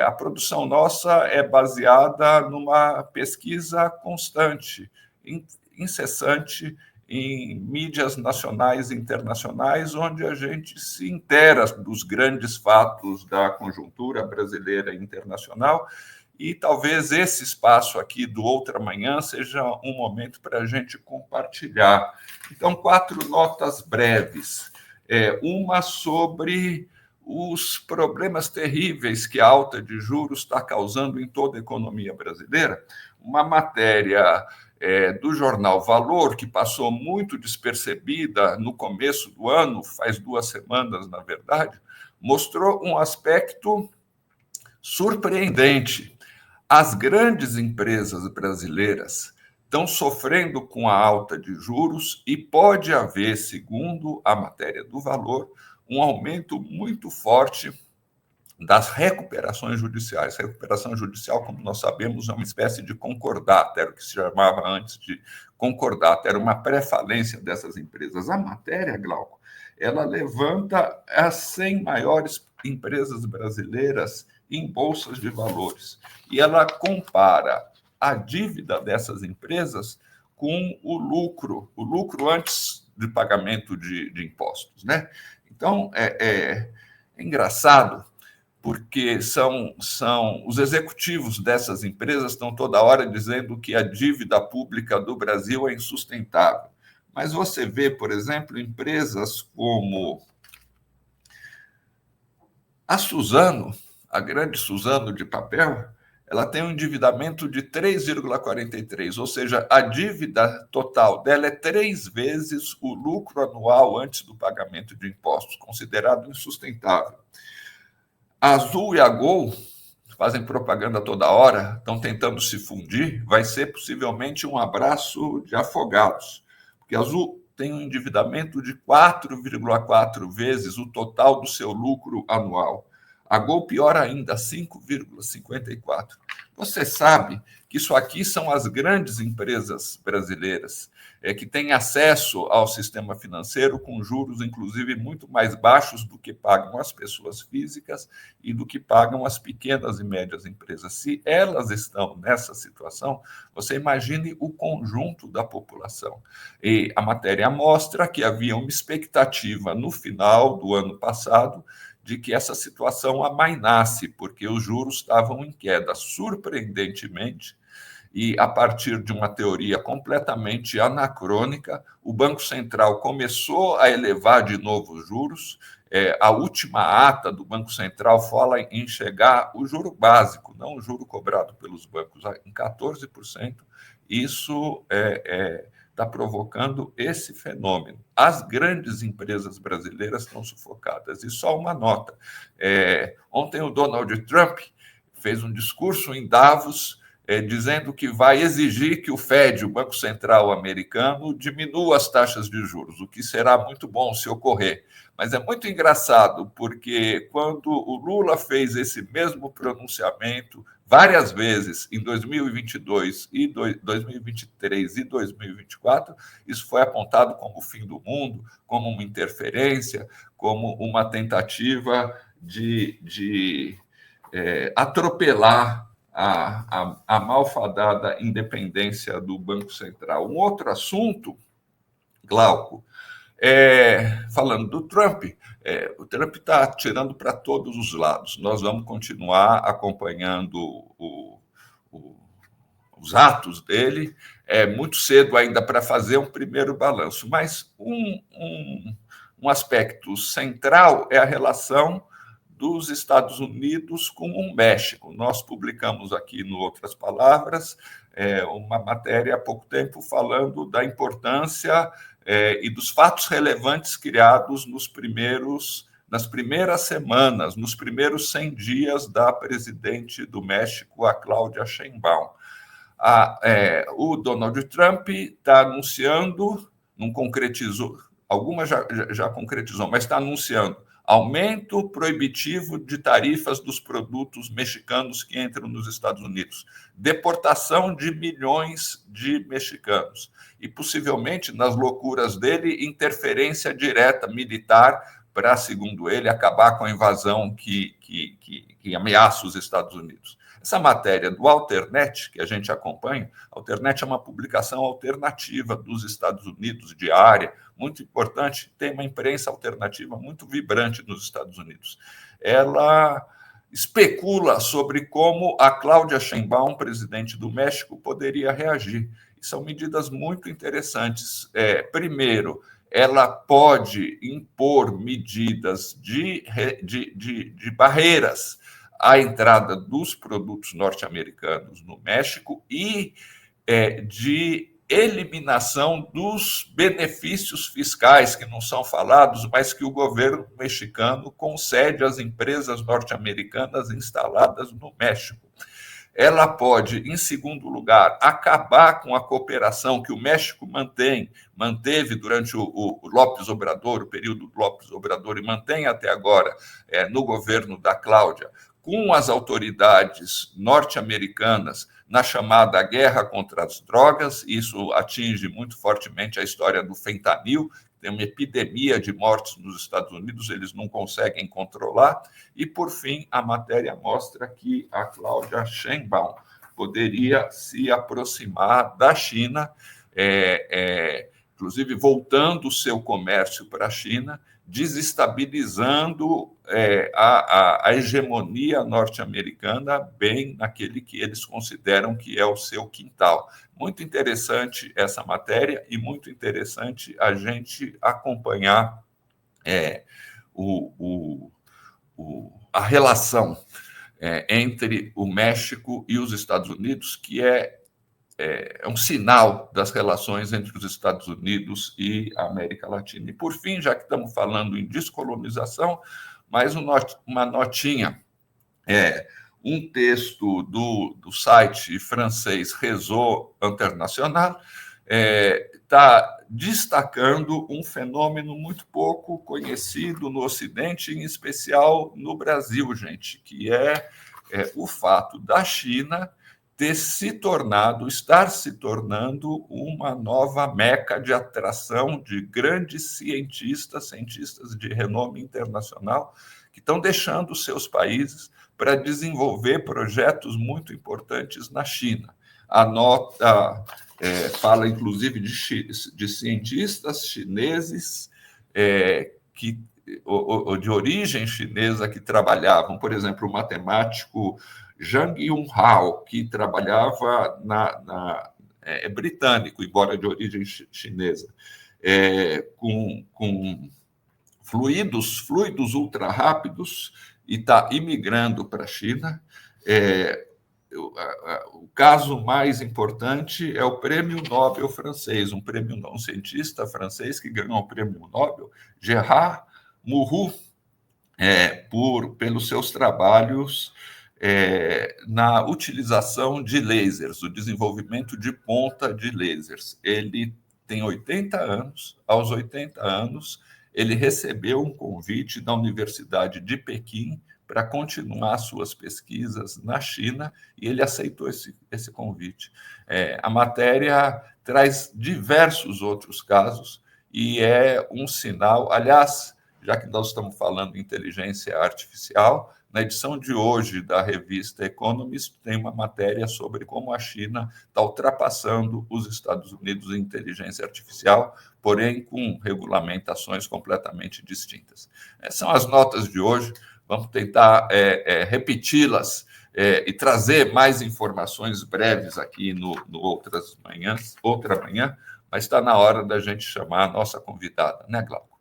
A produção nossa é baseada numa pesquisa constante, incessante, em mídias nacionais e internacionais, onde a gente se inteira dos grandes fatos da conjuntura brasileira e internacional, e talvez esse espaço aqui do Outra Manhã seja um momento para a gente compartilhar. Então, 4 notas breves. Uma sobre os problemas terríveis que a alta de juros está causando em toda a economia brasileira. Uma matéria do jornal Valor, que passou muito despercebida no começo do ano, faz 2 semanas, na verdade, mostrou um aspecto surpreendente. As grandes empresas brasileiras estão sofrendo com a alta de juros e pode haver, segundo a matéria do Valor, um aumento muito forte das recuperações judiciais. Recuperação judicial, como nós sabemos, é uma espécie de concordato, era o que se chamava antes de concordato, era uma pré-falência dessas empresas. A matéria, Glauco, ela levanta as 100 maiores empresas brasileiras em bolsas de valores e ela compara a dívida dessas empresas com o lucro antes de pagamento de impostos, né? Então, é engraçado, porque são os executivos dessas empresas estão toda hora dizendo que a dívida pública do Brasil é insustentável. Mas você vê, por exemplo, empresas como a Suzano, a grande Suzano de papel, ela tem um endividamento de 3,43, ou seja, a dívida total dela é 3 vezes o lucro anual antes do pagamento de impostos, considerado insustentável. A Azul e a Gol fazem propaganda toda hora, estão tentando se fundir, vai ser possivelmente um abraço de afogados, porque a Azul tem um endividamento de 4,4 vezes o total do seu lucro anual. A Gol, pior ainda, 5,54. Você sabe que isso aqui são as grandes empresas brasileiras que têm acesso ao sistema financeiro com juros, inclusive, muito mais baixos do que pagam as pessoas físicas e do que pagam as pequenas e médias empresas. Se elas estão nessa situação, você imagine o conjunto da população. E a matéria mostra que havia uma expectativa no final do ano passado de que essa situação amainasse, porque os juros estavam em queda, surpreendentemente, e a partir de uma teoria completamente anacrônica, o Banco Central começou a elevar de novo os juros. A última ata do Banco Central fala em chegar o juro básico, não o juro cobrado pelos bancos, em 14%. Isso está provocando esse fenômeno. As grandes empresas brasileiras estão sufocadas. E só uma nota. Ontem o Donald Trump fez um discurso em Davos dizendo que vai exigir que o Fed, o Banco Central americano, diminua as taxas de juros, o que será muito bom se ocorrer. Mas é muito engraçado, porque quando o Lula fez esse mesmo pronunciamento várias vezes em 2022, 2023 e 2024, isso foi apontado como o fim do mundo, como uma interferência, como uma tentativa de atropelar a malfadada independência do Banco Central. Um outro assunto, Glauco, falando do Trump, o Trump está atirando para todos os lados. Nós vamos continuar acompanhando os atos dele. É muito cedo ainda para fazer um primeiro balanço, mas um aspecto central é a relação dos Estados Unidos com o México. Nós publicamos aqui, no Outras Palavras, uma matéria há pouco tempo falando da importância e dos fatos relevantes criados nas primeiras semanas, nos primeiros 100 dias da presidente do México, a Cláudia Sheinbaum. O Donald Trump está anunciando, não concretizou, algumas já concretizou, mas está anunciando aumento proibitivo de tarifas dos produtos mexicanos que entram nos Estados Unidos, deportação de milhões de mexicanos e, possivelmente, nas loucuras dele, interferência direta militar para, segundo ele, acabar com a invasão que ameaça os Estados Unidos. Essa matéria do Alternet, que a gente acompanha, Alternet é uma publicação alternativa dos Estados Unidos, diária, muito importante, tem uma imprensa alternativa muito vibrante nos Estados Unidos. Ela especula sobre como a Cláudia Sheinbaum, presidente do México, poderia reagir. E são medidas muito interessantes. Primeiro, ela pode impor medidas de barreiras à entrada dos produtos norte-americanos no México e de eliminação dos benefícios fiscais que não são falados, mas que o governo mexicano concede às empresas norte-americanas instaladas no México. Ela pode, em segundo lugar, acabar com a cooperação que o México manteve durante o López Obrador, o período do López Obrador, e mantém até agora no governo da Cláudia, com as autoridades norte-americanas na chamada guerra contra as drogas. Isso atinge muito fortemente a história do fentanil. Tem uma epidemia de mortes nos Estados Unidos, eles não conseguem controlar. E, por fim, a matéria mostra que a Cláudia Sheinbaum poderia se aproximar da China, inclusive voltando o seu comércio para a China, desestabilizando a hegemonia norte-americana bem naquele que eles consideram que é o seu quintal. Muito interessante essa matéria e muito interessante a gente acompanhar a relação entre o México e os Estados Unidos, que é um sinal das relações entre os Estados Unidos e a América Latina. E, por fim, já que estamos falando em descolonização, mais uma notinha. Um texto do site francês Réseau International está destacando um fenômeno muito pouco conhecido no Ocidente, em especial no Brasil, gente, que é o fato da China estar se tornando uma nova meca de atração de grandes cientistas de renome internacional, que estão deixando os seus países para desenvolver projetos muito importantes na China. A nota fala, inclusive, de cientistas chineses de origem chinesa que trabalhavam, por exemplo, o matemático Zhang Yunhao, que trabalhava é britânico, embora de origem chinesa, com fluidos ultra rápidos, e está imigrando para a China. O caso mais importante é o Prêmio Nobel francês, um cientista francês que ganhou o Prêmio Nobel, Gérard Mourou, pelos seus trabalhos na utilização de lasers, o desenvolvimento de ponta de lasers. Ele tem 80 anos, aos 80 anos, ele recebeu um convite da Universidade de Pequim para continuar suas pesquisas na China, e ele aceitou esse convite. A matéria traz diversos outros casos, e é um sinal. Aliás, já que nós estamos falando de inteligência artificial, na edição de hoje da revista Economist tem uma matéria sobre como a China está ultrapassando os Estados Unidos em inteligência artificial, porém com regulamentações completamente distintas. São as notas de hoje. Vamos tentar repeti-las e trazer mais informações breves aqui no outra manhã, mas está na hora da gente chamar a nossa convidada, né, Glauco?